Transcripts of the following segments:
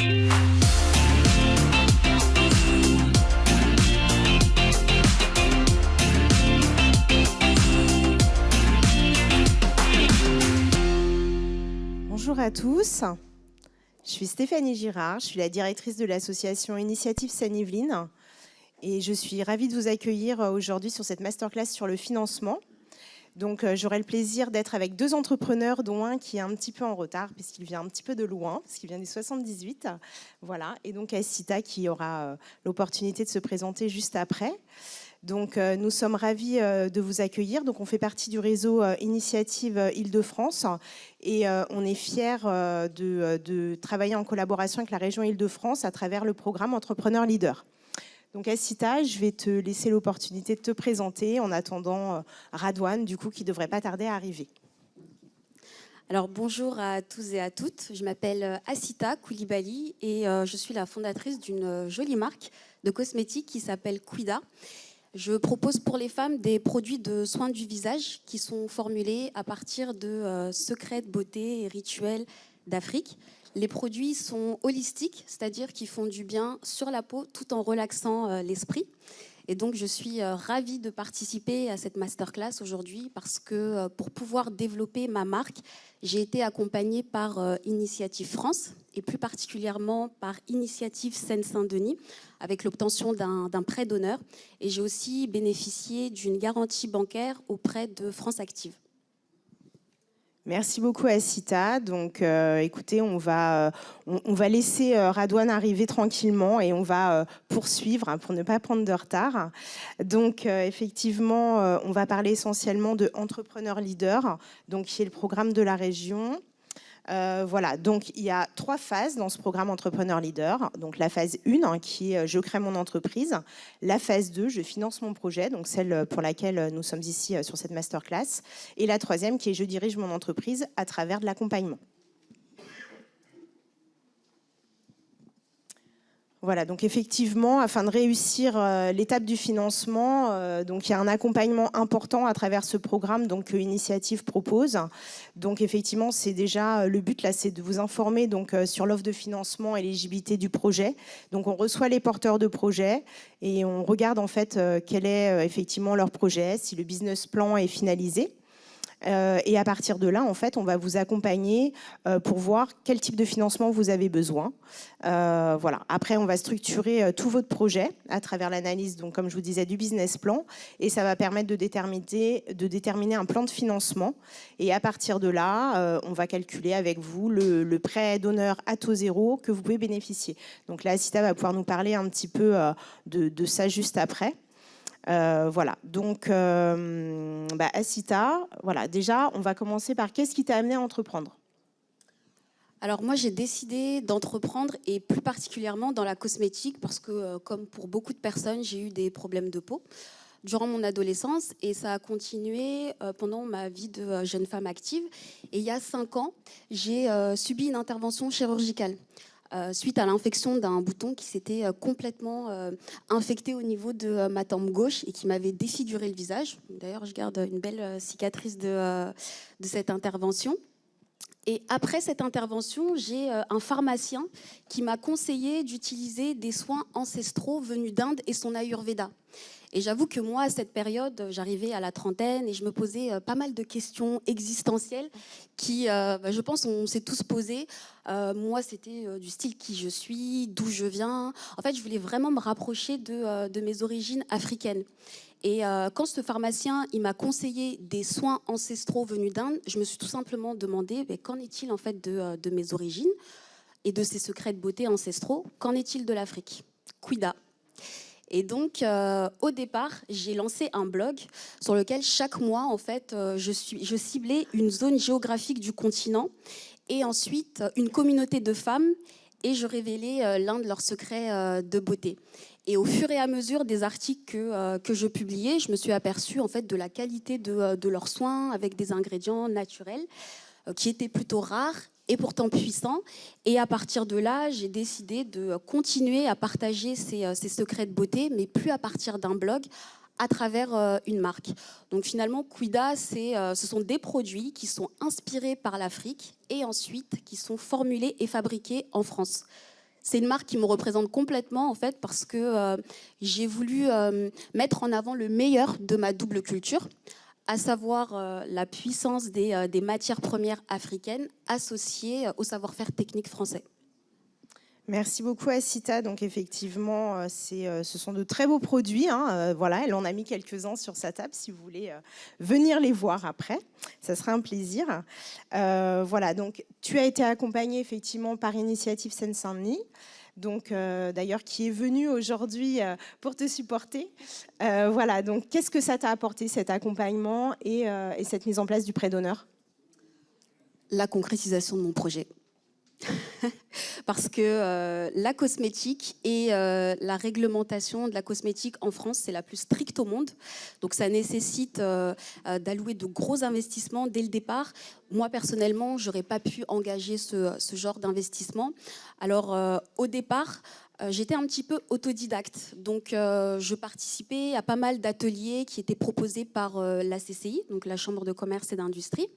Bonjour à tous, je suis Stéphanie Girard, je suis la directrice de l'association Initiative Seine-Yvelines et je suis ravie de vous accueillir aujourd'hui sur cette masterclass sur le financement. Donc j'aurai le plaisir d'être avec deux entrepreneurs, dont un qui est un petit peu en retard puisqu'il vient un petit peu de loin, parce qu'il vient du 78. Voilà, et donc Asita qui aura l'opportunité de se présenter juste après. Donc, nous sommes ravis de vous accueillir. Donc, on fait partie du réseau Initiative Île-de-France et on est fiers de travailler en collaboration avec la région Île-de-France à travers le programme Entrepreneur Leader. Donc, Asita, je vais te laisser l'opportunité de te présenter en attendant Radouane, du coup, qui ne devrait pas tarder à arriver. Alors bonjour à tous et à toutes, je m'appelle Asita Koulibaly et je suis la fondatrice d'une jolie marque de cosmétiques qui s'appelle Quida. Je propose pour les femmes des produits de soins du visage qui sont formulés à partir de secrets de beauté et rituels d'Afrique. Les produits sont holistiques, c'est-à-dire qu'ils font du bien sur la peau tout en relaxant l'esprit. Et donc, je suis ravie de participer à cette masterclass aujourd'hui parce que pour pouvoir développer ma marque, j'ai été accompagnée par Initiative France et plus particulièrement par Initiative Seine-Saint-Denis avec l'obtention d'un prêt d'honneur. Et j'ai aussi bénéficié d'une garantie bancaire auprès de France Active. Merci beaucoup Asita. Donc écoutez, on va laisser Radouane arriver tranquillement et on va poursuivre pour ne pas prendre de retard. Donc effectivement, on va parler essentiellement de Entrepreneur Leader, donc qui est le programme de la région. Voilà, donc il y a 3 phases dans ce programme Entrepreneur Leader. Donc la phase 1 qui est je crée mon entreprise, la phase 2 je finance mon projet, donc celle pour laquelle nous sommes ici sur cette masterclass, et la 3e qui est je dirige mon entreprise à travers de l'accompagnement. Voilà, donc effectivement, afin de réussir l'étape du financement, donc il y a un accompagnement important à travers ce programme que Initiative propose. Donc effectivement, c'est déjà le but là, c'est de vous informer sur l'offre de financement et l'éligibilité du projet. Donc on reçoit les porteurs de projets et on regarde en fait quel est effectivement leur projet, si le business plan est finalisé. Et à partir de là, en fait, on va vous accompagner pour voir quel type de financement vous avez besoin. Voilà. Après, on va structurer tout votre projet à travers l'analyse, donc comme je vous disais, du business plan, et ça va permettre de déterminer un plan de financement. Et à partir de là, on va calculer avec vous le prêt d'honneur à taux zéro que vous pouvez bénéficier. Donc là, Asita va pouvoir nous parler un petit peu de ça juste après. Voilà, donc Asita, voilà, déjà on va commencer par qu'est-ce qui t'a amené à entreprendre? Alors moi j'ai décidé d'entreprendre et plus particulièrement dans la cosmétique parce que comme pour beaucoup de personnes j'ai eu des problèmes de peau durant mon adolescence et ça a continué pendant ma vie de jeune femme active et il y a 5 ans j'ai subi une intervention chirurgicale. Suite à l'infection d'un bouton qui s'était complètement infecté au niveau de ma tempe gauche et qui m'avait défiguré le visage. D'ailleurs, je garde une belle cicatrice de cette intervention. Et après cette intervention, j'ai un pharmacien qui m'a conseillé d'utiliser des soins ancestraux venus d'Inde et son Ayurveda. Et j'avoue que moi, à cette période, j'arrivais à la trentaine et je me posais pas mal de questions existentielles qui, je pense, on s'est tous posées. Moi, c'était du style qui je suis, d'où je viens. En fait, je voulais vraiment me rapprocher de mes origines africaines. Et quand ce pharmacien il m'a conseillé des soins ancestraux venus d'Inde, je me suis tout simplement demandé qu'en est-il en fait de mes origines et de ces secrets de beauté ancestraux? Qu'en est-il de l'Afrique? Quida. Et donc, au départ, j'ai lancé un blog sur lequel chaque mois, en fait, je ciblais une zone géographique du continent et ensuite une communauté de femmes et je révélais l'un de leurs secrets de beauté. Et au fur et à mesure des articles que je publiais, je me suis aperçue en fait, de la qualité de leurs soins avec des ingrédients naturels qui étaient plutôt rares et pourtant puissants. Et à partir de là, j'ai décidé de continuer à partager ces secrets de beauté, mais plus à partir d'un blog, à travers une marque. Donc finalement, Quida, ce sont des produits qui sont inspirés par l'Afrique et ensuite qui sont formulés et fabriqués en France. C'est une marque qui me représente complètement en fait parce que j'ai voulu mettre en avant le meilleur de ma double culture, à savoir la puissance des matières premières africaines associées au savoir-faire technique français. Merci beaucoup Asita. Donc effectivement, ce sont de très beaux produits, hein. Voilà, elle en a mis quelques-uns sur sa table si vous voulez venir les voir après. Ça sera un plaisir. Voilà, donc tu as été accompagnée effectivement par Initiative Seine-Saint-Denis. Donc d'ailleurs qui est venu aujourd'hui pour te supporter. Voilà, donc qu'est-ce que ça t'a apporté cet accompagnement et cette mise en place du prêt d'honneur? La concrétisation de mon projet. Parce que la cosmétique et la réglementation de la cosmétique en France, c'est la plus stricte au monde. Donc ça nécessite d'allouer de gros investissements dès le départ. Moi, personnellement, je n'aurais pas pu engager ce genre d'investissement. Alors, au départ, j'étais un petit peu autodidacte. Donc, je participais à pas mal d'ateliers qui étaient proposés par la CCI, donc la Chambre de commerce et d'industrie.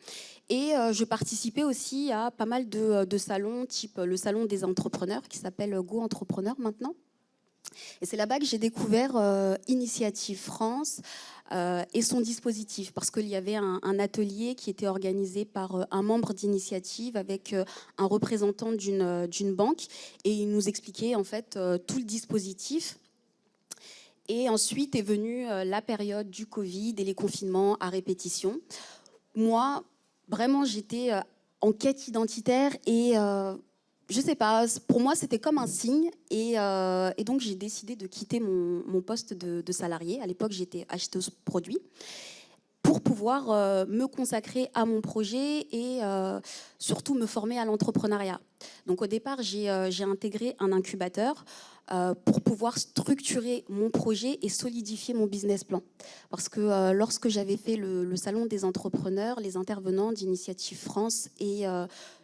Et je participais aussi à pas mal de salons, type le salon des entrepreneurs, qui s'appelle Go Entrepreneur maintenant. Et c'est là-bas que j'ai découvert Initiative France et son dispositif, parce qu'il y avait un atelier qui était organisé par un membre d'Initiative avec un représentant d'une banque, et il nous expliquait en fait tout le dispositif. Et ensuite est venue la période du Covid et les confinements à répétition. Moi, vraiment, j'étais en quête identitaire et je sais pas, pour moi, c'était comme un signe. Et donc, j'ai décidé de quitter mon poste de salarié. À l'époque, j'étais acheteuse produit pour pouvoir me consacrer à mon projet et surtout me former à l'entrepreneuriat. Donc, au départ, j'ai intégré un incubateur pour pouvoir structurer mon projet et solidifier mon business plan. Parce que lorsque j'avais fait le salon des entrepreneurs, les intervenants d'Initiative France et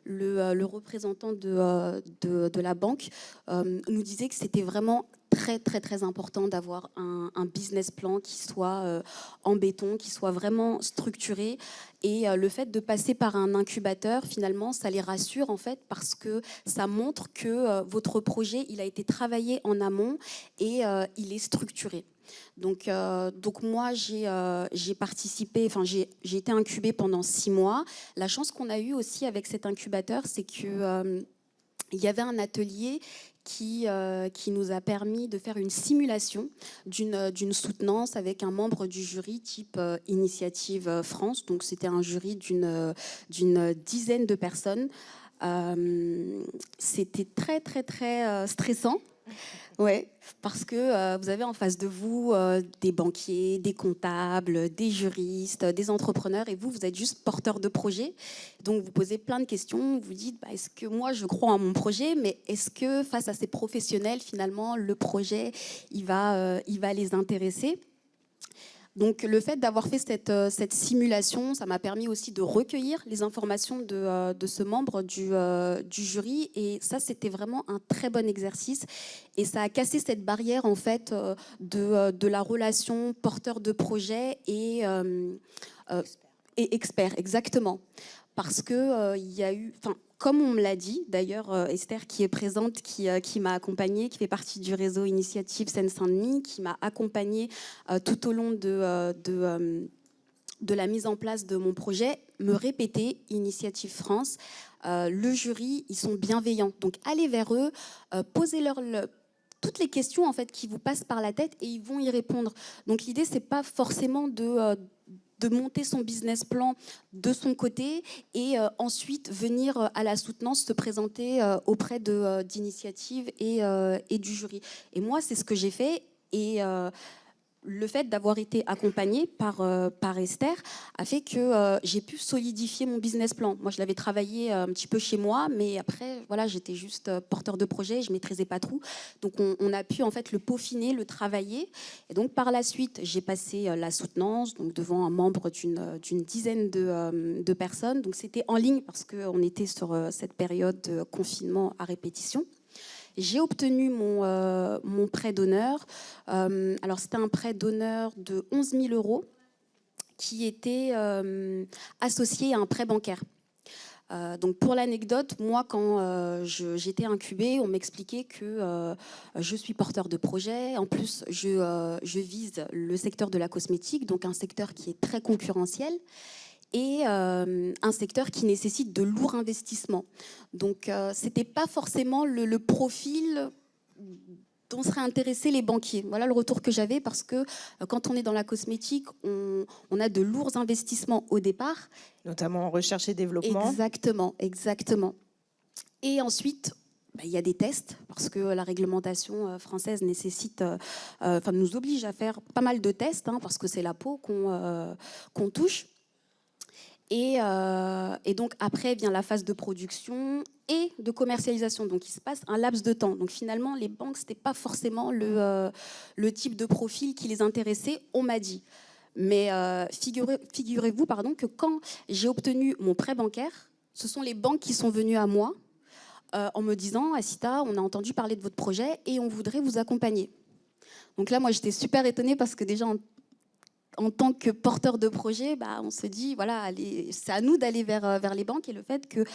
le représentant de la banque nous disaient que c'était vraiment très important d'avoir un business plan qui soit en béton, qui soit vraiment structuré. Et le fait de passer par un incubateur, finalement, ça les rassure en fait, parce que ça montre que votre projet, il a été travaillé en amont et il est structuré. Donc moi, j'ai participé, enfin j'ai été incubée pendant 6 mois. La chance qu'on a eue aussi avec cet incubateur, c'est que il y avait un atelier qui nous a permis de faire une simulation d'une soutenance avec un membre du jury type Initiative France. Donc c'était un jury d'une dizaine de personnes. C'était très stressant. Ouais, parce que vous avez en face de vous des banquiers, des comptables, des juristes, des entrepreneurs, et vous êtes juste porteur de projet. Donc vous posez plein de questions, vous dites est-ce que moi je crois en mon projet, mais est-ce que face à ces professionnels, finalement, le projet il va les intéresser? Donc le fait d'avoir fait cette simulation, ça m'a permis aussi de recueillir les informations de ce membre du jury, et ça c'était vraiment un très bon exercice, et ça a cassé cette barrière en fait de la relation porteur de projet et expert, exactement. Parce que il y a eu, comme on me l'a dit, d'ailleurs, Esther qui est présente, qui m'a accompagnée, qui fait partie du réseau Initiative Seine-Saint-Denis, qui m'a accompagnée tout au long de la mise en place de mon projet, me répétait Initiative France, le jury, ils sont bienveillants. Donc allez vers eux, posez-leur toutes les questions en fait qui vous passent par la tête et ils vont y répondre. Donc l'idée, c'est pas forcément de monter son business plan de son côté et ensuite venir à la soutenance se présenter auprès d'Initiative et du jury. Et moi, c'est ce que j'ai fait, et le fait d'avoir été accompagnée par Esther a fait que j'ai pu solidifier mon business plan. Moi, je l'avais travaillé un petit peu chez moi, mais après, voilà, j'étais juste porteur de projet, je ne maîtrisais pas tout. Donc, on a pu en fait le peaufiner, le travailler. Et donc, par la suite, j'ai passé la soutenance donc, devant un membre d'une dizaine de personnes. Donc, c'était en ligne parce qu'on était sur cette période de confinement à répétition. J'ai obtenu mon prêt d'honneur. Alors, c'était un prêt d'honneur de 11 000 € qui était associé à un prêt bancaire. Donc pour l'anecdote, moi quand j'étais incubée, on m'expliquait que je suis porteur de projet. En plus, je vise le secteur de la cosmétique, donc un secteur qui est très concurrentiel et un secteur qui nécessite de lourds investissements. Donc c'était pas forcément le profil dont seraient intéressés les banquiers. Voilà le retour que j'avais, parce que quand on est dans la cosmétique, on a de lourds investissements au départ. Notamment en recherche et développement. Exactement, exactement. Et ensuite, il y a des tests, parce que la réglementation française nécessite, nous oblige à faire pas mal de tests, parce que c'est la peau qu'on touche. Et donc après vient la phase de production et de commercialisation. Donc il se passe un laps de temps. Donc finalement, les banques, ce n'était pas forcément le type de profil qui les intéressait, on m'a dit. Mais figurez-vous que quand j'ai obtenu mon prêt bancaire, ce sont les banques qui sont venues à moi en me disant « Asita, on a entendu parler de votre projet et on voudrait vous accompagner ». Donc là, moi, j'étais super étonnée, parce que déjà, en tant que porteur de projet, on se dit, voilà, c'est à nous d'aller vers les banques. Et le fait que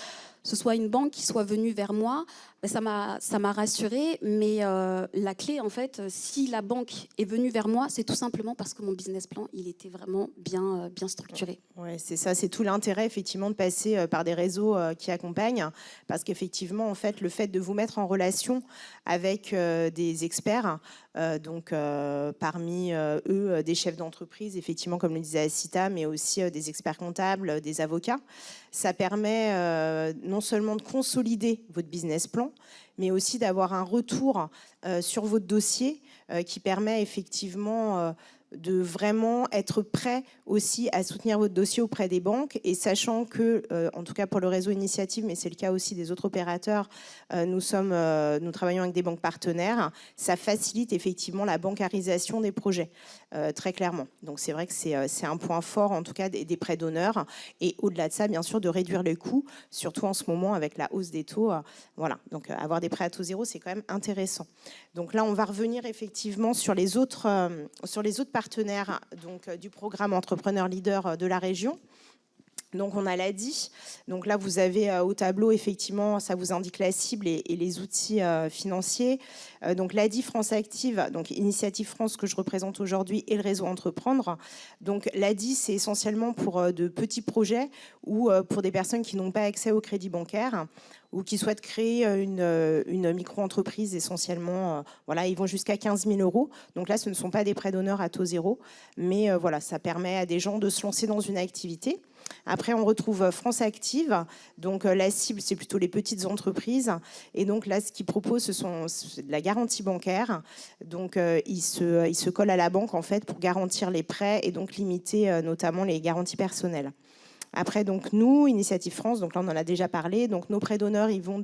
ce soit une banque qui soit venue vers moi, ça m'a rassurée. Mais la clé, en fait, si la banque est venue vers moi, c'est tout simplement parce que mon business plan, il était vraiment bien structuré. Ouais, c'est ça, c'est tout l'intérêt, effectivement, de passer par des réseaux qui accompagnent. Parce qu'effectivement, en fait, le fait de vous mettre en relation avec des experts, parmi eux, des chefs d'entreprise, effectivement, comme le disait Asita, mais aussi des experts comptables, des avocats, ça permet non seulement de consolider votre business plan, mais aussi d'avoir un retour sur votre dossier qui permet effectivement de vraiment être prêt aussi à soutenir votre dossier auprès des banques, et sachant que, en tout cas pour le réseau Initiative, mais c'est le cas aussi des autres opérateurs, nous travaillons avec des banques partenaires, ça facilite effectivement la bancarisation des projets, très clairement. Donc c'est vrai que c'est un point fort, en tout cas des prêts d'honneur, et au-delà de ça, bien sûr, de réduire les coûts, surtout en ce moment avec la hausse des taux. Voilà, donc avoir des prêts à taux zéro, c'est quand même intéressant. Donc là, on va revenir effectivement sur les autres partenaires du programme Entrepreneur Leader de la région. Donc on a l'ADI. Donc là, vous avez au tableau, effectivement, ça vous indique la cible et les outils financiers. Donc l'ADI France Active, donc Initiative France que je représente aujourd'hui, et le réseau Entreprendre. Donc l'ADI, c'est essentiellement pour de petits projets ou pour des personnes qui n'ont pas accès au crédit bancaire ou qui souhaitent créer une micro-entreprise essentiellement. Voilà, ils vont jusqu'à 15 000 €. Donc là, ce ne sont pas des prêts d'honneur à taux zéro, mais voilà, ça permet à des gens de se lancer dans une activité. Après, on retrouve France Active. Donc la cible, c'est plutôt les petites entreprises. Et donc là, ce qu'ils proposent, c'est de la garantie bancaire. Donc ils se collent à la banque, en fait, pour garantir les prêts et donc limiter notamment les garanties personnelles. Après, donc nous, Initiative France, donc là on en a déjà parlé, donc nos prêts d'honneur, ils vont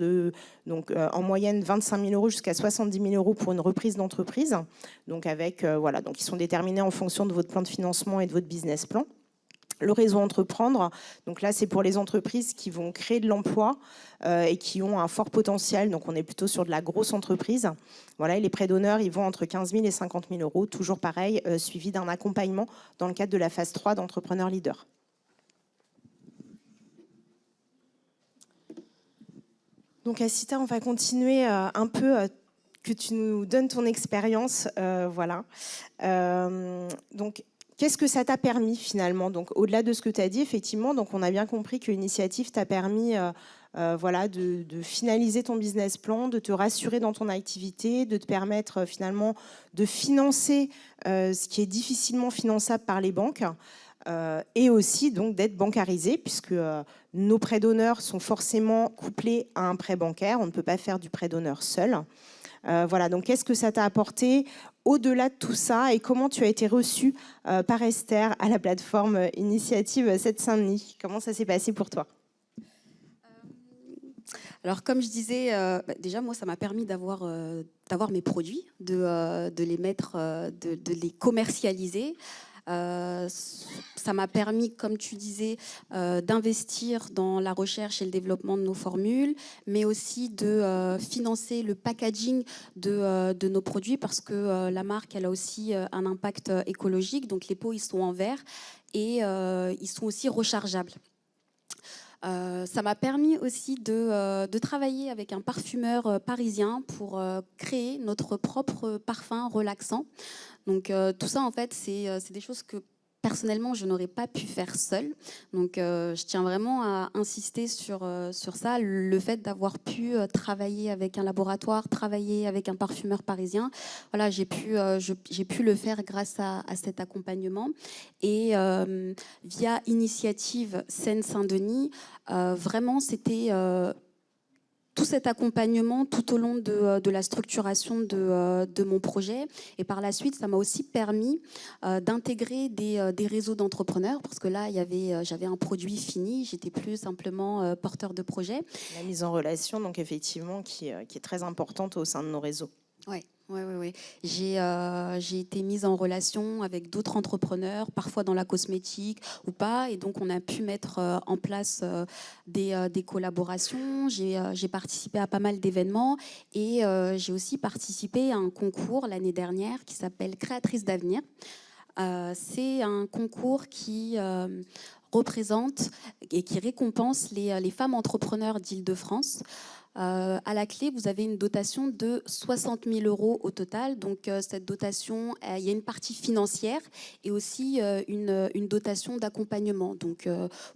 en moyenne 25 000 € jusqu'à 70 000 € pour une reprise d'entreprise. Donc donc ils sont déterminés en fonction de votre plan de financement et de votre business plan. Le réseau Entreprendre, donc là c'est pour les entreprises qui vont créer de l'emploi et qui ont un fort potentiel, donc on est plutôt sur de la grosse entreprise. Voilà, et les prêts d'honneur, ils vont entre 15 000 et 50 000 €, toujours pareil, suivi d'un accompagnement dans le cadre de la phase 3 d'Entrepreneur Leader. Donc Asita, on va continuer un peu, que tu nous donnes ton expérience. Voilà. Donc, qu'est-ce que ça t'a permis finalement? Donc, au-delà de ce que tu as dit, effectivement, donc on a bien compris que Initiative t'a permis de finaliser ton business plan, de te rassurer dans ton activité, de te permettre finalement de financer ce qui est difficilement finançable par les banques. Et aussi donc d'être bancarisé, puisque nos prêts d'honneur sont forcément couplés à un prêt bancaire. On ne peut pas faire du prêt d'honneur seul. Voilà, donc qu'est-ce que ça t'a apporté au-delà de tout ça, et comment tu as été reçu par Esther à la plateforme Initiative Seine-Saint-Denis? Comment ça s'est passé pour toi? Alors, comme je disais, déjà, moi, ça m'a permis d'avoir mes produits, de les mettre, de les commercialiser. Ça m'a permis, comme tu disais, d'investir dans la recherche et le développement de nos formules, mais aussi de financer le packaging de nos produits, parce que la marque, elle a aussi un impact écologique. Donc les pots, ils sont en verre et ils sont aussi rechargeables. Ça m'a permis aussi de travailler avec un parfumeur parisien pour créer notre propre parfum relaxant. Donc tout ça, en fait, c'est des choses que personnellement, je n'aurais pas pu faire seule. Donc je tiens vraiment à insister sur ça, le fait d'avoir pu travailler avec un laboratoire, travailler avec un parfumeur parisien. Voilà, j'ai pu le faire grâce à cet accompagnement. Et via Initiative Seine-Saint-Denis, vraiment, c'était tout cet accompagnement tout au long de la structuration de mon projet. Et par la suite, ça m'a aussi permis d'intégrer des réseaux d'entrepreneurs, parce que là, j'avais un produit fini, j'étais plus simplement porteur de projet. La mise en relation, donc effectivement, qui est très importante au sein de nos réseaux. Oui. J'ai été mise en relation avec d'autres entrepreneurs, parfois dans la cosmétique ou pas, et donc on a pu mettre en place des collaborations. J'ai participé à pas mal d'événements et j'ai aussi participé à un concours l'année dernière qui s'appelle Créatrice d'avenir. C'est un concours qui représente et qui récompense les femmes entrepreneurs d'Île-de-France. À la clé, vous avez une dotation de 60 000 € au total. Donc, cette dotation, il y a une partie financière et aussi une dotation d'accompagnement. Donc,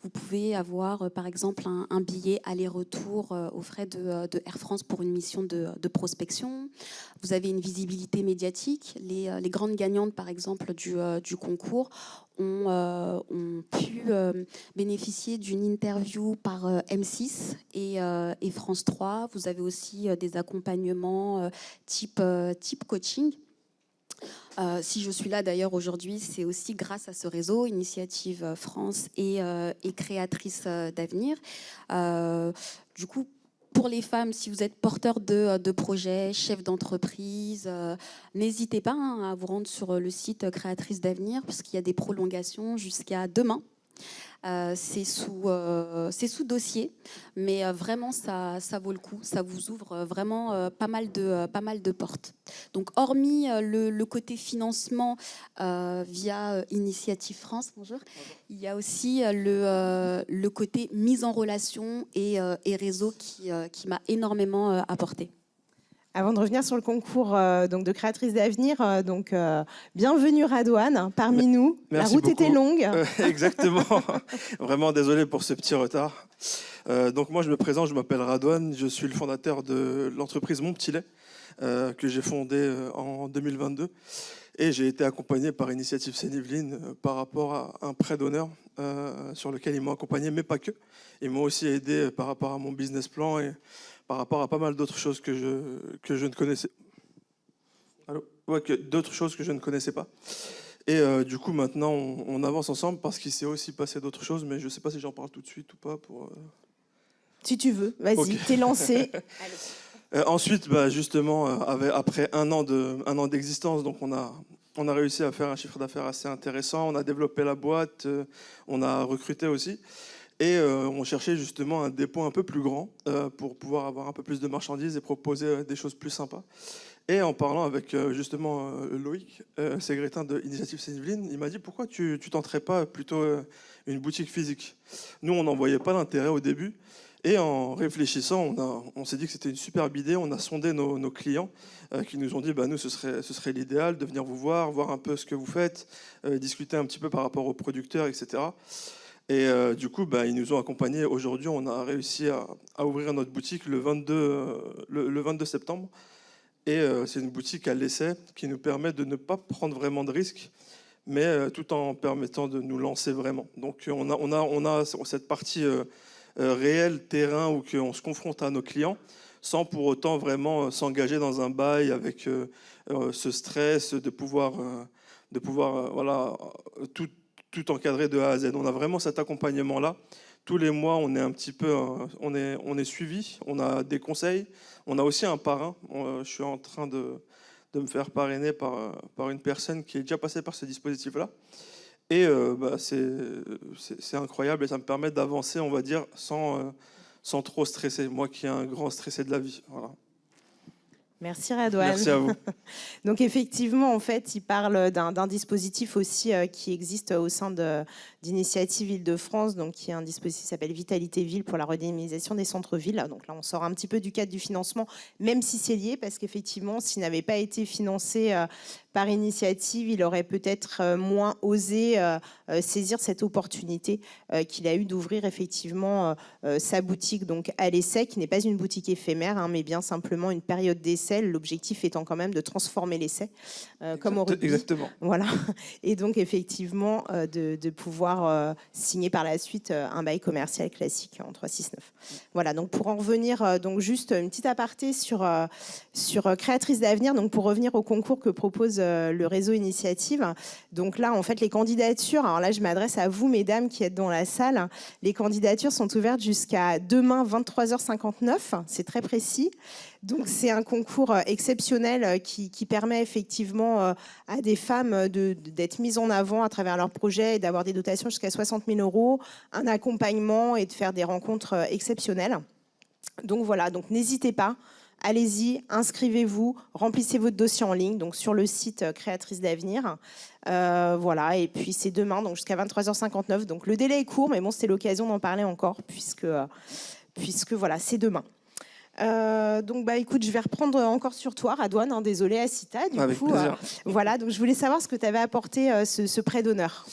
vous pouvez avoir, par exemple, un billet aller-retour aux frais de Air France pour une mission de prospection. Vous avez une visibilité médiatique. Les grandes gagnantes, par exemple, du concours ont pu bénéficier d'une interview par M6 et France 3. Vous avez aussi des accompagnements type coaching. Si je suis là d'ailleurs aujourd'hui, c'est aussi grâce à ce réseau, Initiative France et Créatrice d'avenir. Du coup, pour les femmes, si vous êtes porteur de projets, chef d'entreprise, n'hésitez pas à vous rendre sur le site Créatrice d'avenir, parce qu'il y a des prolongations jusqu'à demain. C'est sous dossier, mais vraiment ça vaut le coup. Ça vous ouvre vraiment pas mal de portes. Donc hormis le côté financement via Initiative France, bonjour, il y a aussi le côté mise en relation et réseau qui m'a énormément apporté. Avant de revenir sur le concours donc de Créatrice d'avenir, bienvenue Radouane parmi nous. Merci La route beaucoup. était longue. Exactement. Vraiment désolé pour ce petit retard. Donc moi je me présente, je m'appelle Radouane, je suis le fondateur de l'entreprise Mon Petit Lait que j'ai fondée en 2022 et j'ai été accompagné par Initiative Seine-Yvelines par rapport à un prêt d'honneur sur lequel ils m'ont accompagné, mais pas que. Ils m'ont aussi aidé par rapport à mon business plan et par rapport à pas mal d'autres choses que je ne connaissais. D'autres choses que je ne connaissais pas. Et du coup, maintenant, on avance ensemble parce qu'il s'est aussi passé d'autres choses, mais je ne sais pas si j'en parle tout de suite ou pas. Si tu veux, vas-y, okay. T'es lancé. Ensuite, justement, après un an d'existence, donc on a réussi à faire un chiffre d'affaires assez intéressant. On a développé la boîte, on a recruté aussi. Et on cherchait justement un dépôt un peu plus grand pour pouvoir avoir un peu plus de marchandises et proposer des choses plus sympas. Et en parlant avec justement Loïc, Ségrétin de Initiative Seine-Yvelines, il m'a dit pourquoi tu tenterais pas plutôt une boutique physique. Nous, on n'en voyait pas l'intérêt au début. Et en réfléchissant, on s'est dit que c'était une superbe idée. On a sondé nos clients qui nous ont dit nous, ce serait l'idéal de venir vous voir un peu ce que vous faites, discuter un petit peu par rapport aux producteurs, etc. Et du coup, ils nous ont accompagnés. Aujourd'hui, on a réussi à ouvrir notre boutique le 22 septembre. Et c'est une boutique à l'essai qui nous permet de ne pas prendre vraiment de risques, mais tout en permettant de nous lancer vraiment. Donc on a cette partie réelle, terrain, où on se confronte à nos clients, sans pour autant vraiment s'engager dans un bail avec ce stress de pouvoir tout encadrer de A à Z. On a vraiment cet accompagnement-là. Tous les mois, on est un petit peu, on est suivi, on a des conseils, on a aussi un parrain. Je suis en train de me faire parrainer par une personne qui est déjà passée par ce dispositif-là. Et c'est incroyable et ça me permet d'avancer, on va dire, sans trop stresser. Moi qui ai un grand stressé de la vie. Voilà. Merci Radouane. Merci à vous. Donc effectivement, en fait, il parle d'un dispositif aussi qui existe au sein d'Initiative Île-de-France, donc qui est un dispositif qui s'appelle Vitalité Ville pour la redynamisation des centres-villes. Donc là, on sort un petit peu du cadre du financement, même si c'est lié, parce qu'effectivement, s'il n'avait pas été financé par Initiative, il aurait peut-être moins osé saisir cette opportunité qu'il a eu d'ouvrir effectivement sa boutique donc à l'essai, qui n'est pas une boutique éphémère, hein, mais bien simplement une période d'essai. L'objectif étant quand même de transformer l'essai, comme au rugby. Exactement. Voilà. Et donc effectivement de pouvoir signer par la suite un bail commercial classique en 369. Voilà. Donc pour en revenir, donc juste une petite aparté sur Créatrices d'avenir. Donc pour revenir au concours que propose le réseau Initiative. Donc là, en fait, les candidatures. Alors là, je m'adresse à vous, mesdames, qui êtes dans la salle. Les candidatures sont ouvertes jusqu'à demain 23h59. C'est très précis. Donc c'est un concours exceptionnel qui permet effectivement à des femmes d'être mises en avant à travers leurs projets et d'avoir des dotations jusqu'à 60 000 €, un accompagnement et de faire des rencontres exceptionnelles. Donc voilà, donc n'hésitez pas, allez-y, inscrivez-vous, remplissez votre dossier en ligne donc sur le site Créatrices d'avenir. Voilà, et puis c'est demain donc jusqu'à 23h59. Donc le délai est court, mais bon, c'était l'occasion d'en parler encore puisque voilà, c'est demain. Donc bah écoute, je vais reprendre encore sur toi, Radouane, hein, désolé Acita. Avec plaisir. Voilà, donc je voulais savoir ce que tu avais apporté ce prêt d'honneur.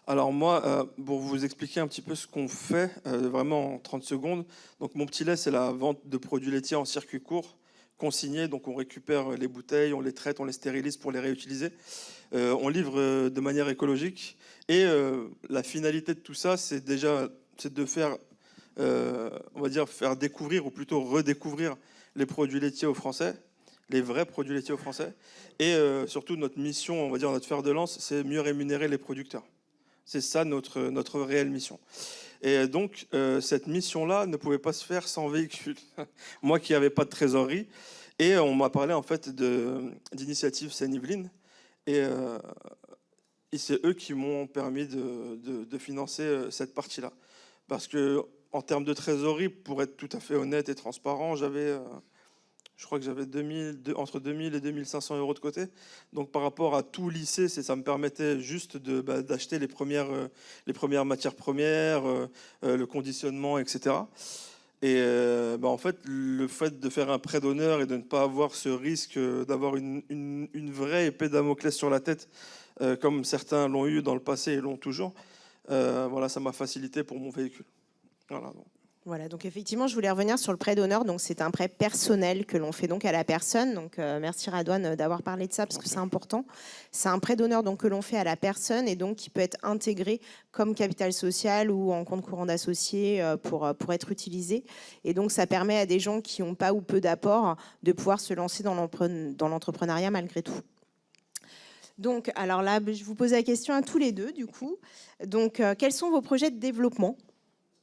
Alors moi, pour vous expliquer un petit peu ce qu'on fait, vraiment en 30 secondes, donc mon petit lait, c'est la vente de produits laitiers en circuit court, consignés, donc on récupère les bouteilles, on les traite, on les stérilise pour les réutiliser. On livre de manière écologique et la finalité de tout ça, c'est de faire, on va dire, faire découvrir ou plutôt redécouvrir les produits laitiers aux Français, les vrais produits laitiers aux Français. Et surtout, notre mission, on va dire notre fer de lance, c'est mieux rémunérer les producteurs. C'est ça notre réelle mission. Et donc, cette mission-là ne pouvait pas se faire sans véhicule. Moi qui n'avais pas de trésorerie. Et on m'a parlé en fait d'Initiative Seine-Yvelines. Et c'est eux qui m'ont permis de financer cette partie-là. Parce que en termes de trésorerie, pour être tout à fait honnête et transparent, je crois que j'avais entre 2000 et 2500 € de côté. Donc par rapport à tout lycée, ça me permettait juste d'acheter les premières matières premières, le conditionnement, etc. Et en fait, le fait de faire un prêt d'honneur et de ne pas avoir ce risque d'avoir une vraie épée de Damoclès sur la tête, comme certains l'ont eu dans le passé et l'ont toujours, voilà, ça m'a facilité pour mon véhicule. Voilà. Voilà, donc effectivement, je voulais revenir sur le prêt d'honneur. Donc c'est un prêt personnel que l'on fait donc à la personne. Donc merci Radouane d'avoir parlé de ça parce que c'est important. C'est un prêt d'honneur donc que l'on fait à la personne et donc qui peut être intégré comme capital social ou en compte courant d'associé pour être utilisé. Et donc ça permet à des gens qui n'ont pas ou peu d'apport de pouvoir se lancer dans l'entrepreneuriat malgré tout. Donc alors là, je vous pose la question à tous les deux du coup. Donc quels sont vos projets de développement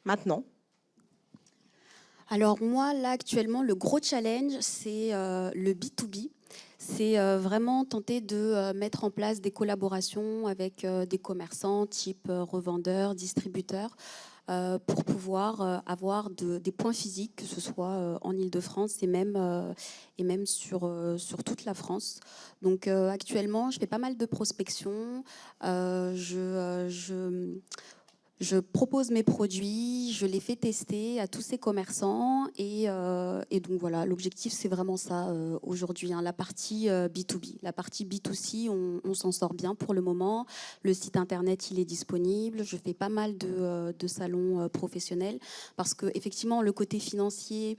maintenant ? Alors moi, là, actuellement, le gros challenge, c'est le B2B. C'est vraiment tenter de mettre en place des collaborations avec des commerçants, type revendeurs, distributeurs, pour pouvoir avoir des points physiques, que ce soit en Île-de-France et même sur toute la France. Donc actuellement, je fais pas mal de prospection. Je propose mes produits, je les fais tester à tous ces commerçants et donc voilà, l'objectif c'est vraiment ça aujourd'hui, hein, la partie B2B. La partie B2C, on s'en sort bien pour le moment. Le site internet, il est disponible. Je fais pas mal de salons professionnels parce que effectivement, le côté financier,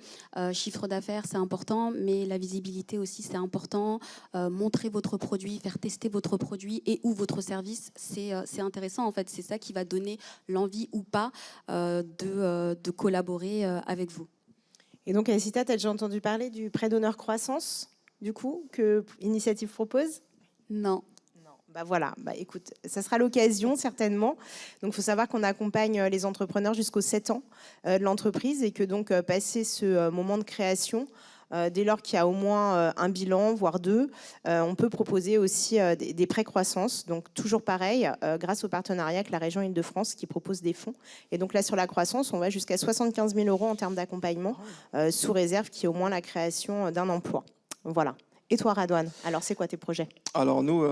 chiffre d'affaires, c'est important, mais la visibilité aussi, c'est important. Montrer votre produit, faire tester votre produit et ou votre service, c'est intéressant en fait. C'est ça qui va donner l'envie ou pas de collaborer avec vous. Et donc, Acita, tu as déjà entendu parler du prêt d'honneur croissance, du coup, que Initiative propose ? Non. Bah voilà, écoute, ça sera l'occasion certainement. Donc, il faut savoir qu'on accompagne les entrepreneurs jusqu'aux 7 ans de l'entreprise et que donc, passer ce moment de création, dès lors qu'il y a au moins un bilan, voire deux, on peut proposer aussi des prêts croissance. Donc toujours pareil, grâce au partenariat avec la région Île-de-France qui propose des fonds. Et donc là, sur la croissance, on va jusqu'à 75 000 € en termes d'accompagnement, sous réserve qu'il y ait au moins la création d'un emploi. Voilà. Et toi, Radouane, alors c'est quoi tes projets? Alors nous,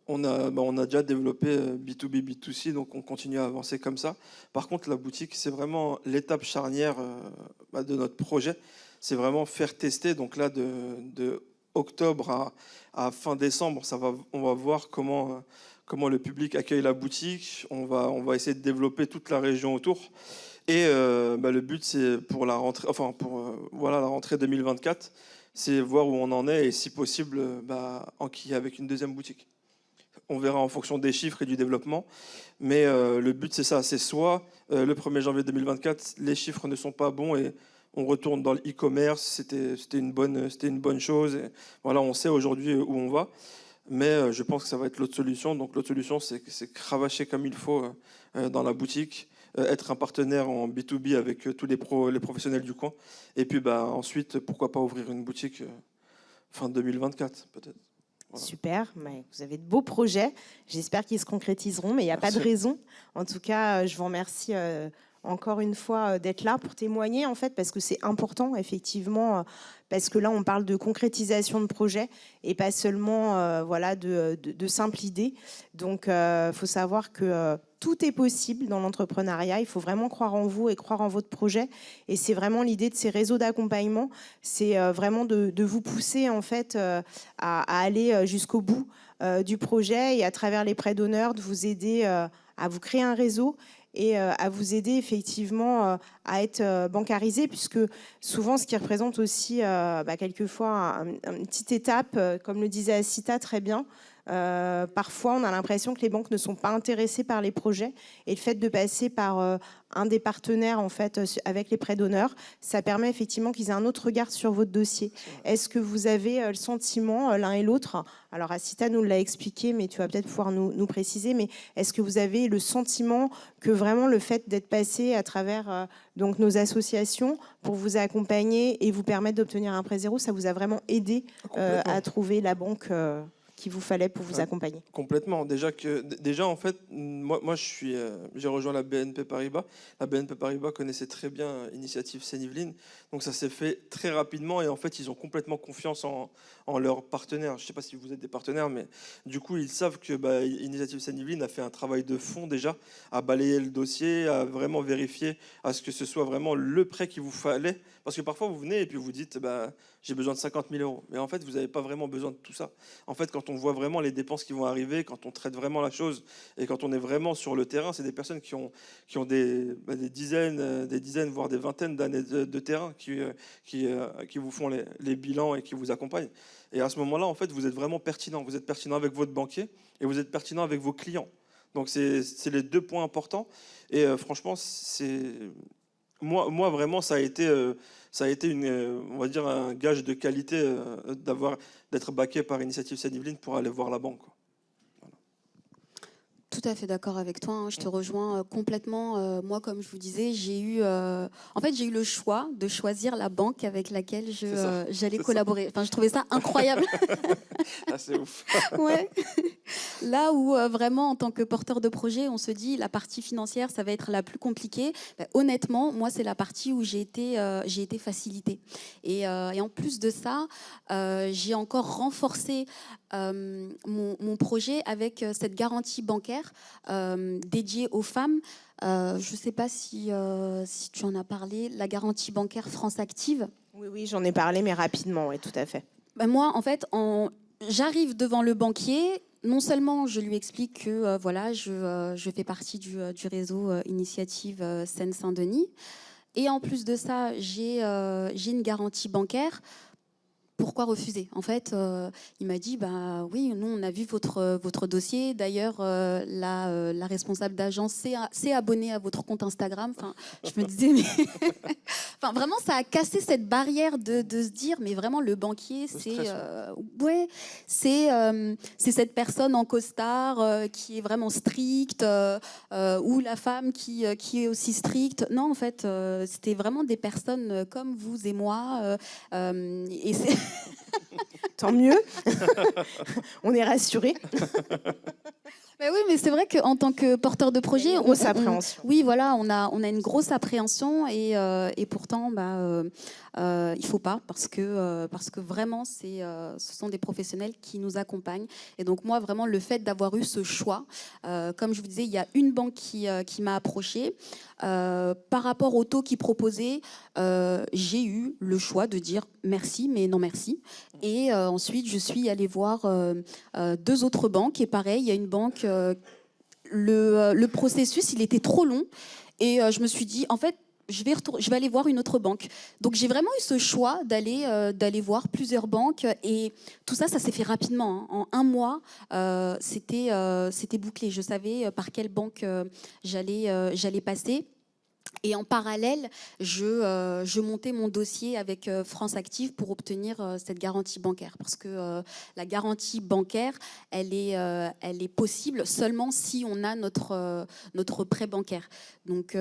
on a déjà développé B2B, B2C, donc on continue à avancer comme ça. Par contre, la boutique, c'est vraiment l'étape charnière de notre projet. C'est vraiment faire tester. Donc là, de octobre à fin décembre, on va voir comment le public accueille la boutique. On va essayer de développer toute la région autour. Et le but, c'est pour la rentrée, voilà, la rentrée 2024, c'est voir où on en est et si possible, enquiller avec une deuxième boutique. On verra en fonction des chiffres et du développement. Mais le but, c'est ça. C'est soit le 1er janvier 2024, les chiffres ne sont pas bons et on retourne dans le e-commerce. C'était une bonne chose. Et voilà, on sait aujourd'hui où on va. Mais je pense que ça va être l'autre solution. Donc l'autre solution, c'est cravacher comme il faut dans la boutique, être un partenaire en B2B avec tous les professionnels du coin. Et puis ensuite, pourquoi pas ouvrir une boutique fin 2024 peut-être. Voilà. Super, vous avez de beaux projets. J'espère qu'ils se concrétiseront, mais il n'y a pas de raison. En tout cas, je vous remercie encore une fois d'être là pour témoigner, en fait, parce que c'est important, effectivement, parce que là, on parle de concrétisation de projets et pas seulement voilà, de simples idées. Donc, il faut savoir que tout est possible dans l'entrepreneuriat. Il faut vraiment croire en vous et croire en votre projet. Et c'est vraiment l'idée de ces réseaux d'accompagnement. C'est vraiment de vous pousser, en fait, à aller jusqu'au bout du projet et à travers les prêts d'honneur, de vous aider à vous créer un réseau et à vous aider effectivement à être bancarisé, puisque souvent ce qui représente aussi quelquefois une petite étape, comme le disait Asita très bien, parfois on a l'impression que les banques ne sont pas intéressées par les projets, et le fait de passer par un des partenaires en fait avec les prêts d'honneur, ça permet effectivement qu'ils aient un autre regard sur votre dossier. Est-ce que vous avez le sentiment l'un et l'autre, alors Asita nous l'a expliqué, mais tu vas peut-être pouvoir nous préciser, mais est-ce que vous avez le sentiment que vraiment le fait d'être passé à travers donc nos associations pour vous accompagner et vous permettre d'obtenir un prêt zéro, ça vous a vraiment aidé à trouver la banque qu'il vous fallait pour vous accompagner? Complètement. Déjà en fait, moi j'ai rejoint la BNP Paribas. La BNP Paribas connaissait très bien Initiative Seine-Yvelines, donc ça s'est fait très rapidement et en fait ils ont complètement confiance en leurs partenaires. Je ne sais pas si vous êtes des partenaires, mais du coup ils savent que Initiative Seine-Yvelines a fait un travail de fond déjà, à balayer le dossier, à vraiment vérifier à ce que ce soit vraiment le prêt qu'il vous fallait. Parce que parfois vous venez et puis vous dites j'ai besoin de 50 000 euros. Mais en fait, vous n'avez pas vraiment besoin de tout ça. En fait, quand on voit vraiment les dépenses qui vont arriver, quand on traite vraiment la chose et quand on est vraiment sur le terrain, c'est des personnes qui ont des dizaines, voire des vingtaines d'années de terrain qui vous font les bilans et qui vous accompagnent. Et à ce moment-là, en fait, vous êtes vraiment pertinent. Vous êtes pertinent avec votre banquier et vous êtes pertinent avec vos clients. Donc, c'est les deux points importants. Et franchement, moi, vraiment, ça a été on va dire un gage de qualité d'être backé par Initiative Seine-Yvelines pour aller voir la banque. Voilà. Tout à fait d'accord avec toi, hein. Je te rejoins complètement. Moi, comme je vous disais, j'ai eu le choix de choisir la banque avec laquelle j'allais collaborer. Enfin, je trouvais ça incroyable. Ah, c'est ouf. Ouais. Là où vraiment, en tant que porteur de projet, on se dit la partie financière, ça va être la plus compliquée. Honnêtement, moi, c'est la partie où j'ai été facilitée. Et en plus de ça, j'ai encore renforcé mon projet avec cette garantie bancaire dédiée aux femmes. Je ne sais pas si tu en as parlé, la garantie bancaire France Active. Oui, j'en ai parlé, mais rapidement, oui, tout à fait. Moi, en fait, j'arrive devant le banquier. Non seulement je lui explique que voilà, je fais partie du réseau Initiative Seine-Saint-Denis, et en plus de ça, j'ai une garantie bancaire. Pourquoi refuser? En fait, il m'a dit oui, nous on a vu votre dossier. D'ailleurs, la responsable d'agence s'est abonnée à votre compte Instagram. Enfin, je me disais, mais enfin, vraiment, ça a cassé cette barrière de se dire, mais vraiment, le banquier, c'est cette personne en costard qui est vraiment stricte, ou la femme qui est aussi stricte. Non, en fait, c'était vraiment des personnes comme vous et moi, et c'est Tant mieux, on est rassurés. Bah oui, mais c'est vrai qu'en tant que porteur de projet, grosse appréhension. Oui, voilà, on a une grosse appréhension et pourtant, il faut pas parce que vraiment, ce sont des professionnels qui nous accompagnent. Et donc moi, vraiment, le fait d'avoir eu ce choix, comme je vous disais, il y a une banque qui m'a approchée. Par rapport au taux qu'ils proposaient, j'ai eu le choix de dire merci, mais non merci. Et ensuite, je suis allée voir 2 autres banques. Et pareil, il y a une banque, le processus, il était trop long. Et je me suis dit, en fait, je vais aller voir une autre banque. Donc j'ai vraiment eu ce choix d'aller voir plusieurs banques. Et tout ça, ça s'est fait rapidement, hein. En 1 mois, c'était bouclé. Je savais par quelle banque j'allais passer. Et en parallèle, je montais mon dossier avec France Active pour obtenir cette garantie bancaire. Parce que la garantie bancaire, elle est possible seulement si on a notre prêt bancaire. Donc,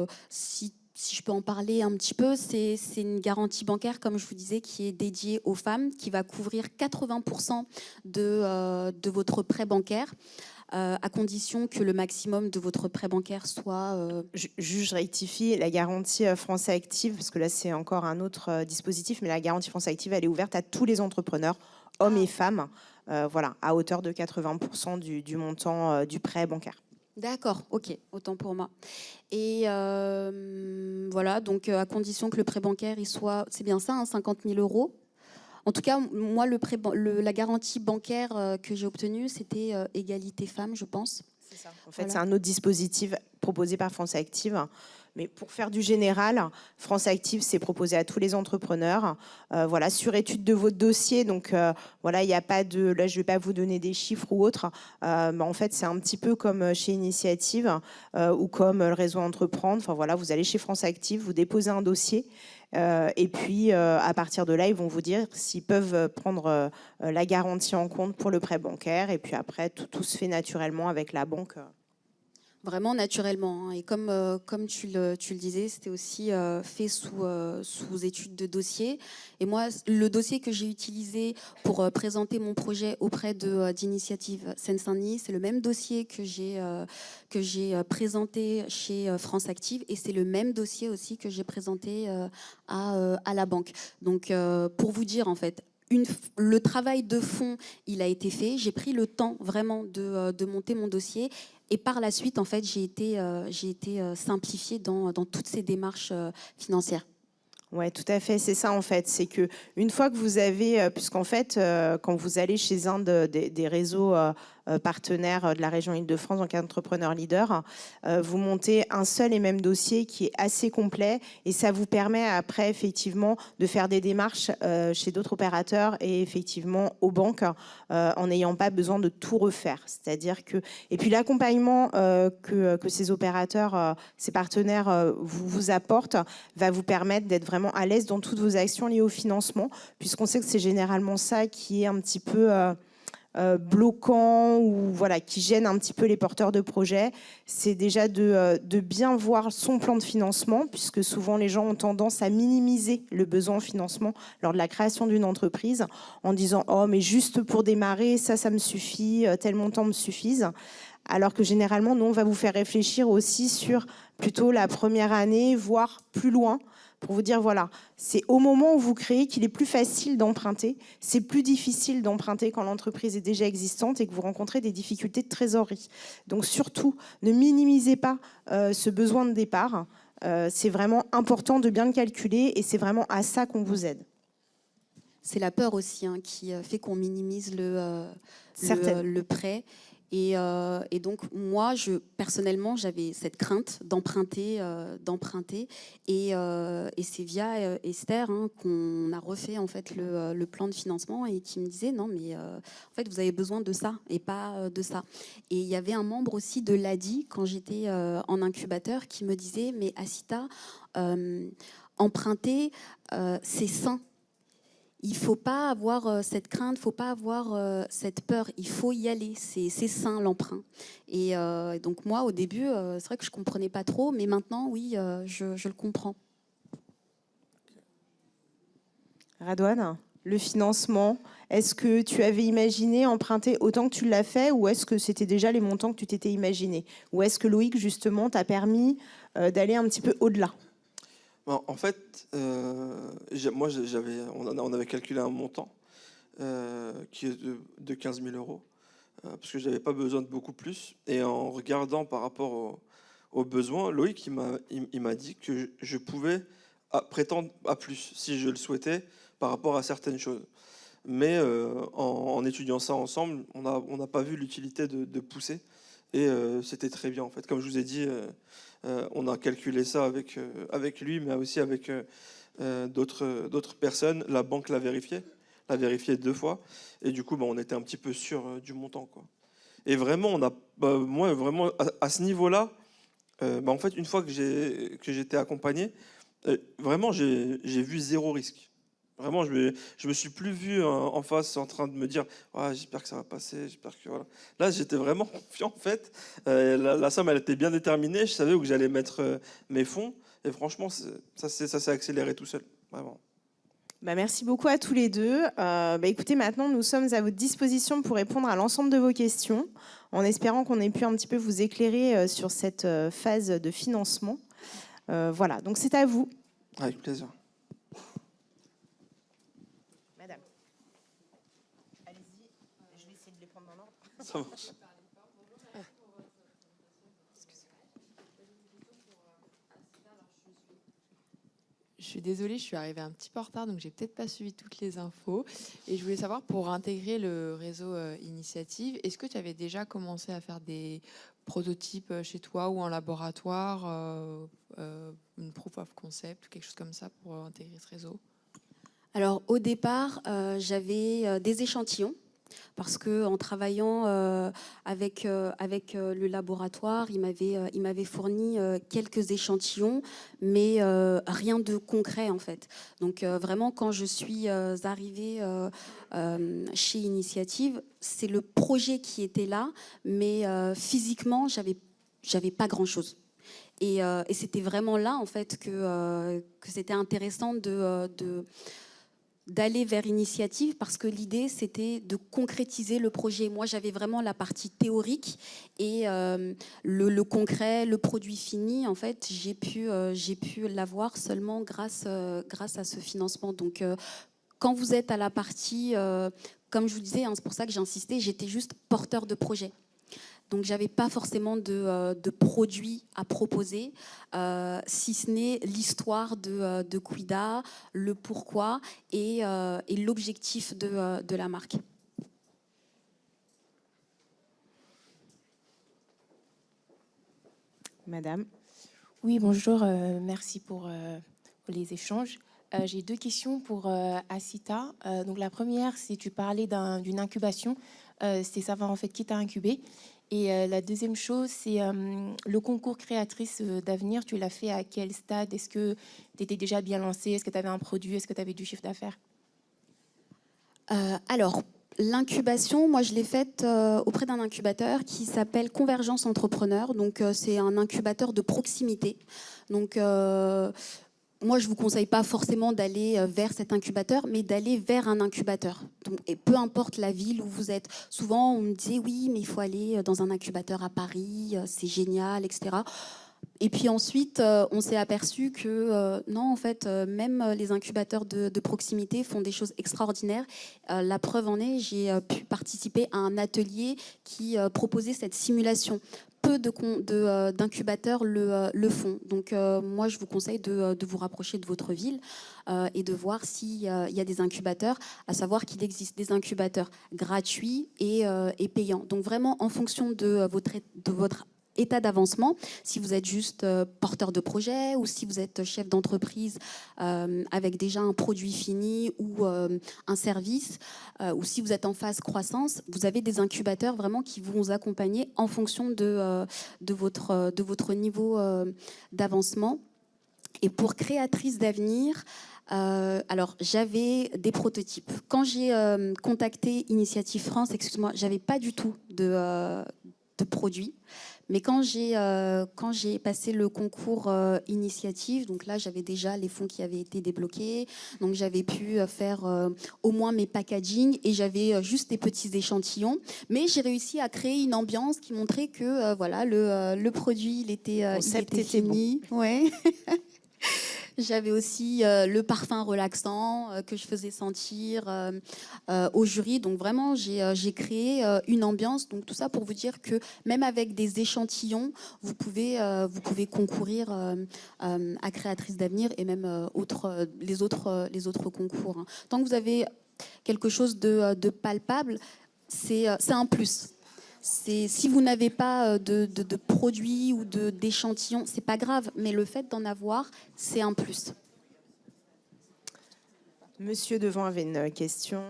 si je peux en parler un petit peu, c'est une garantie bancaire, comme je vous disais, qui est dédiée aux femmes, qui va couvrir 80% de votre prêt bancaire. À condition que le maximum de votre prêt bancaire soit... Je rectifie, la garantie Français Active, parce que là c'est encore un autre dispositif, mais la garantie Français Active, elle est ouverte à tous les entrepreneurs, hommes et femmes, voilà, à hauteur de 80% du montant du prêt bancaire. D'accord, ok, autant pour moi. Et voilà, donc à condition que le prêt bancaire, il soit, c'est bien ça, hein, 50 000 euros. En tout cas, moi, la garantie bancaire que j'ai obtenue, c'était égalité femmes, je pense. C'est ça. En fait, voilà. C'est un autre dispositif proposé par France Active. Mais pour faire du général, France Active, c'est proposé à tous les entrepreneurs. Voilà, sur étude de votre dossier. Donc, voilà, il n'y a pas de... Là, je ne vais pas vous donner des chiffres ou autres. Mais en fait, c'est un petit peu comme chez Initiative ou comme le réseau Entreprendre. Enfin, voilà, vous allez chez France Active, vous déposez un dossier. Et puis, à partir de là, ils vont vous dire s'ils peuvent prendre la garantie en compte pour le prêt bancaire. Et puis après, tout se fait naturellement avec la banque. Vraiment naturellement, hein. Et comme tu le disais, c'était aussi fait sous étude de dossier. Et moi, le dossier que j'ai utilisé pour présenter mon projet auprès d'Initiative Seine-Saint-Denis, c'est le même dossier que j'ai présenté chez France Active, et c'est le même dossier aussi que j'ai présenté à la banque. Donc, pour vous dire, en fait, le travail de fond, il a été fait. J'ai pris le temps vraiment de monter mon dossier. Et par la suite, en fait, j'ai été simplifiée dans toutes ces démarches financières. Oui, tout à fait, c'est ça en fait. C'est que une fois que vous avez, puisqu'en fait, quand vous allez chez un des réseaux partenaires de la région Île-de-France en tant qu'entrepreneur leader, vous montez un seul et même dossier qui est assez complet et ça vous permet après effectivement de faire des démarches chez d'autres opérateurs et effectivement aux banques en n'ayant pas besoin de tout refaire. C'est-à-dire que, et puis l'accompagnement que ces opérateurs, ces partenaires vous apportent va vous permettre d'être vraiment à l'aise dans toutes vos actions liées au financement, puisqu'on sait que c'est généralement ça qui est un petit peu bloquant ou voilà, qui gêne un petit peu les porteurs de projets. C'est déjà de bien voir son plan de financement, puisque souvent les gens ont tendance à minimiser le besoin en financement lors de la création d'une entreprise en disant « Oh, mais juste pour démarrer, ça me suffit, tel montant me suffise ». Alors que généralement, nous, on va vous faire réfléchir aussi sur plutôt la première année, voire plus loin, pour vous dire, voilà, c'est au moment où vous créez qu'il est plus facile d'emprunter. C'est plus difficile d'emprunter quand l'entreprise est déjà existante et que vous rencontrez des difficultés de trésorerie. Donc surtout, ne minimisez pas ce besoin de départ. C'est vraiment important de bien le calculer et c'est vraiment à ça qu'on vous aide. C'est la peur aussi qui fait qu'on minimise le prêt. Et donc, moi, personnellement, j'avais cette crainte d'emprunter. Et c'est via Esther qu'on a refait en fait, le plan de financement et qui me disait non, mais en fait, vous avez besoin de ça et pas de ça. Et il y avait un membre aussi de l'ADI, quand j'étais en incubateur, qui me disait mais Asita, emprunter, c'est sain. Il ne faut pas avoir cette crainte, il ne faut pas avoir cette peur. Il faut y aller, c'est sain l'emprunt. Et donc moi, au début, c'est vrai que je ne comprenais pas trop, mais maintenant, oui, je le comprends. Radouane, le financement, Est-ce que tu avais imaginé emprunter autant que tu l'as fait, ou est-ce que c'était déjà les montants que tu t'étais imaginé? Ou est-ce que Loïc, justement, t'a permis d'aller un petit peu au-delà? Bon, en fait, on avait calculé un montant qui est de 15 000 euros, parce que je n'avais pas besoin de beaucoup plus. Et en regardant par rapport aux besoins, Loïc il m'a dit que je pouvais prétendre à plus si je le souhaitais par rapport à certaines choses. Mais en étudiant ça ensemble, on n'a pas vu l'utilité de pousser. Et c'était très bien, en fait. Comme je vous ai dit, on a calculé ça avec lui, mais aussi avec d'autres personnes. La banque l'a vérifié 2 fois. Et du coup, on était un petit peu sûr du montant, quoi. Et vraiment, moi, vraiment, à ce niveau-là, en fait, une fois que j'étais accompagné, vraiment, j'ai vu zéro risque. Vraiment, je me suis plus vu en face en train de me dire ah, j'espère que ça va passer, j'espère que voilà. Là, j'étais vraiment confiant en fait. La somme, elle était bien déterminée. Je savais où j'allais mettre mes fonds. Et franchement, ça s'est accéléré tout seul, vraiment. Merci beaucoup à tous les deux. Écoutez, maintenant, nous sommes à votre disposition pour répondre à l'ensemble de vos questions, en espérant qu'on ait pu un petit peu vous éclairer sur cette phase de financement. Voilà, donc c'est à vous. Avec plaisir. Madame. Allez-y, je vais essayer de les prendre dans l'ordre. Ça marche. Je suis désolée, je suis arrivée un petit peu en retard, donc j'ai peut-être pas suivi toutes les infos. Et je voulais savoir, pour intégrer le réseau Initiative, est-ce que tu avais déjà commencé à faire des prototypes chez toi ou en laboratoire, une proof of concept ou quelque chose comme ça pour intégrer ce réseau? Alors au départ, j'avais des échantillons. Parce qu'en travaillant avec le laboratoire, il m'avait fourni quelques échantillons, mais rien de concret en fait. Donc vraiment, quand je suis arrivée chez Initiative, c'est le projet qui était là, mais physiquement, j'avais pas grand-chose. Et c'était vraiment là en fait que c'était intéressant d'aller vers Initiative, parce que l'idée c'était de concrétiser le projet. Moi j'avais vraiment la partie théorique et le concret, le produit fini, en fait j'ai pu l'avoir seulement grâce à ce financement. Donc quand vous êtes à la partie, comme je vous disais, c'est pour ça que j'ai insisté, j'étais juste porteur de projet. Donc, j'avais pas forcément de produits à proposer, si ce n'est l'histoire de Quida, le pourquoi et l'objectif de la marque. Madame. Oui, bonjour, merci pour les échanges. J'ai 2 questions pour Asita. Donc la première, c'est tu parlais d'une incubation, c'est savoir en fait qui t'a incubé. Et la deuxième chose, c'est le concours créatrice d'avenir. Tu l'as fait à quel stade? Est-ce que tu étais déjà bien lancé? Est-ce que tu avais un produit? Est-ce que tu avais du chiffre d'affaires? Alors, l'incubation, moi je l'ai faite auprès d'un incubateur qui s'appelle Convergence Entrepreneur. Donc c'est un incubateur de proximité. Donc moi, je ne vous conseille pas forcément d'aller vers cet incubateur, mais d'aller vers un incubateur. Donc, et peu importe la ville où vous êtes. Souvent, on me disait, oui, mais il faut aller dans un incubateur à Paris, c'est génial, etc. Et puis ensuite, on s'est aperçu que non, en fait, même les incubateurs de proximité font des choses extraordinaires. La preuve en est, j'ai pu participer à un atelier qui proposait cette simulation. Peu d'incubateurs le font. Donc moi, je vous conseille de vous rapprocher de votre ville et de voir s'il y a des incubateurs, à savoir qu'il existe des incubateurs gratuits et payants. Donc vraiment, en fonction de votre état d'avancement, si vous êtes juste porteur de projet ou si vous êtes chef d'entreprise avec déjà un produit fini ou un service, ou si vous êtes en phase croissance, vous avez des incubateurs vraiment qui vont vous accompagner en fonction de votre niveau d'avancement. Et pour créatrice d'avenir, alors j'avais des prototypes. Quand j'ai contacté Initiative France, excuse-moi, j'avais pas du tout de produits. Mais quand j'ai passé le concours initiative, donc là j'avais déjà les fonds qui avaient été débloqués, donc j'avais pu faire au moins mes packaging et j'avais juste des petits échantillons. Mais j'ai réussi à créer une ambiance qui montrait que voilà, le produit il était fini. Bon. Ouais. J'avais aussi le parfum relaxant que je faisais sentir au jury. Donc vraiment, j'ai créé une ambiance. Donc tout ça pour vous dire que même avec des échantillons, vous pouvez concourir à Créatrice d'avenir et même les autres concours. Hein. Tant que vous avez quelque chose de palpable, c'est un plus. Si vous n'avez pas de produits ou d'échantillons, c'est pas grave, mais le fait d'en avoir, c'est un plus. Monsieur devant avait une question.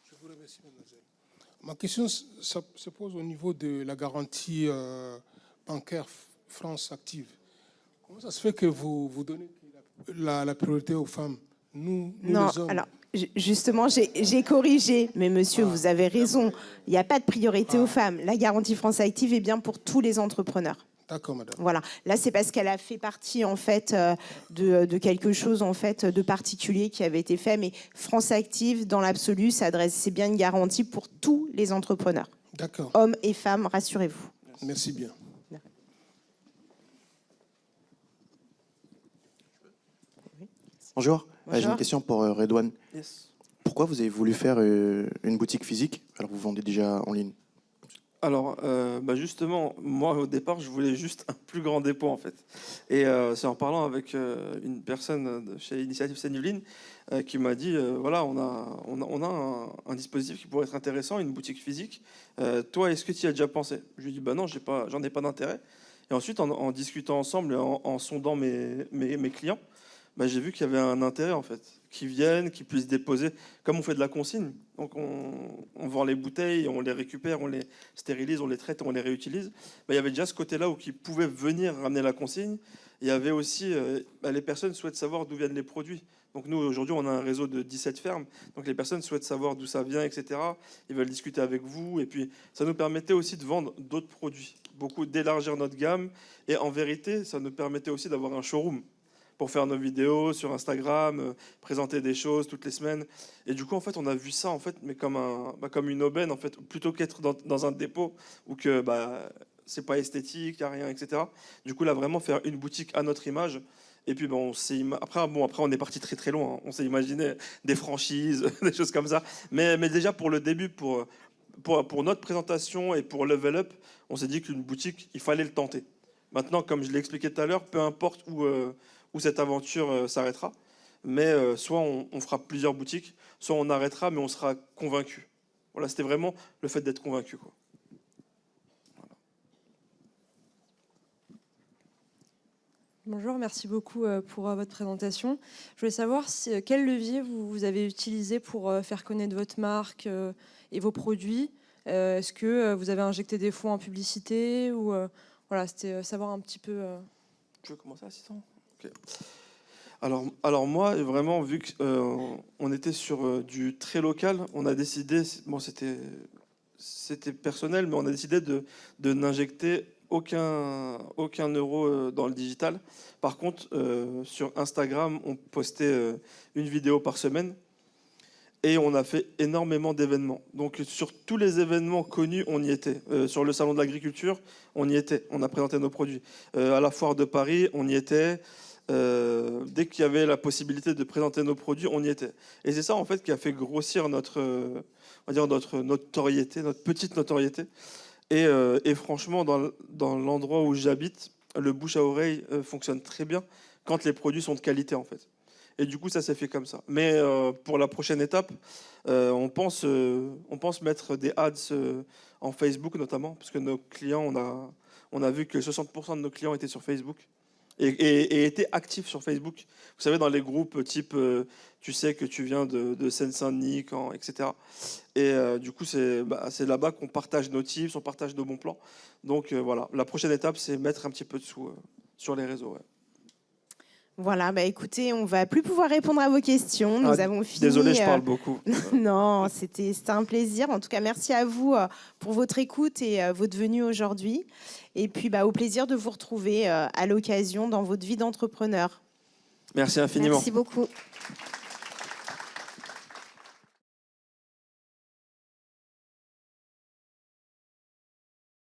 Je vous remercie, mademoiselle. Ma question se pose au niveau de la garantie bancaire France Active. Comment ça se fait que vous donnez la priorité aux femmes? Nous Non, les hommes. alors justement, j'ai corrigé, mais monsieur, vous avez raison. Il n'y a pas de priorité aux femmes. La garantie France Active est bien pour tous les entrepreneurs. D'accord, madame. Voilà. Là, c'est parce qu'elle a fait partie en fait de quelque chose en fait de particulier qui avait été fait. Mais France Active, dans l'absolu, c'est bien une garantie pour tous les entrepreneurs. D'accord. Hommes et femmes, rassurez-vous. Merci bien. Bonjour. Bonjour. J'ai une question pour Redouane. Yes. Pourquoi vous avez voulu faire une boutique physique alors que vous vendez déjà en ligne? Alors, justement, moi, au départ, je voulais juste un plus grand dépôt, en fait. Et c'est en parlant avec une personne de chez Initiative Seine-Yvelines qui m'a dit, voilà, on a un dispositif qui pourrait être intéressant, une boutique physique. Toi, est-ce que tu y as déjà pensé? Je lui ai dit, non, j'en ai pas d'intérêt. Et ensuite, en discutant ensemble, en sondant mes clients, j'ai vu qu'il y avait un intérêt, en fait, qu'ils viennent, qu'ils puissent déposer, comme on fait de la consigne. Donc on vend les bouteilles, on les récupère, on les stérilise, on les traite, on les réutilise. Il y avait déjà ce côté-là où ils pouvaient venir ramener la consigne. Il y avait aussi, les personnes souhaitent savoir d'où viennent les produits. Donc nous, aujourd'hui, on a un réseau de 17 fermes. Donc les personnes souhaitent savoir d'où ça vient, etc. Ils veulent discuter avec vous. Et puis ça nous permettait aussi de vendre d'autres produits, beaucoup d'élargir notre gamme. Et en vérité, ça nous permettait aussi d'avoir un showroom pour faire nos vidéos sur Instagram, présenter des choses toutes les semaines. Et du coup, en fait, on a vu ça, en fait, mais comme une aubaine, en fait, plutôt qu'être dans un dépôt où que c'est pas esthétique, il n'y a rien, etc. Du coup, là, vraiment faire une boutique à notre image. Et puis, après, on est parti très très loin. Hein. On s'est imaginé des franchises, des choses comme ça. Mais déjà pour le début, pour notre présentation et pour Level Up, on s'est dit qu'une boutique, il fallait le tenter. Maintenant, comme je l'ai expliqué tout à l'heure, peu importe où cette aventure s'arrêtera. Mais soit on fera plusieurs boutiques, soit on arrêtera, mais on sera convaincu. Voilà, c'était vraiment le fait d'être convaincu, quoi. Voilà. Bonjour, merci beaucoup pour votre présentation. Je voulais savoir quel levier vous avez utilisé pour faire connaître votre marque et vos produits. Est-ce que vous avez injecté des fonds en publicité ou voilà, c'était savoir un petit peu. Tu veux commencer, assistant? Okay. Alors moi, vraiment, vu qu'on était sur du très local, on a décidé, c'était personnel, mais on a décidé de n'injecter aucun euro dans le digital. Par contre, sur Instagram, on postait une vidéo par semaine et on a fait énormément d'événements. Donc sur tous les événements connus, on y était. Sur le salon de l'agriculture, on y était. On a présenté nos produits. À la foire de Paris, on y était. Dès qu'il y avait la possibilité de présenter nos produits, on y était. Et c'est ça en fait qui a fait grossir notre notoriété, notre petite notoriété. Et franchement, dans l'endroit où j'habite, le bouche à oreille fonctionne très bien quand les produits sont de qualité en fait. Et du coup, ça s'est fait comme ça. Mais pour la prochaine étape, on pense mettre des ads en Facebook notamment, parce que nos clients, on a vu que 60% de nos clients étaient sur Facebook. Et étaient actifs sur Facebook. Vous savez, dans les groupes type tu sais que tu viens de Seine-Saint-Denis, etc. Et du coup, c'est là-bas qu'on partage nos tips, on partage nos bons plans. Donc voilà, la prochaine étape, c'est mettre un petit peu de sous sur les réseaux. Ouais. Voilà, bah écoutez, on va plus pouvoir répondre à vos questions. Nous avons fini. Désolé, je parle beaucoup. Non, c'était un plaisir. En tout cas, merci à vous pour votre écoute et votre venue aujourd'hui. Et puis, bah, au plaisir de vous retrouver à l'occasion dans votre vie d'entrepreneur. Merci infiniment. Merci beaucoup.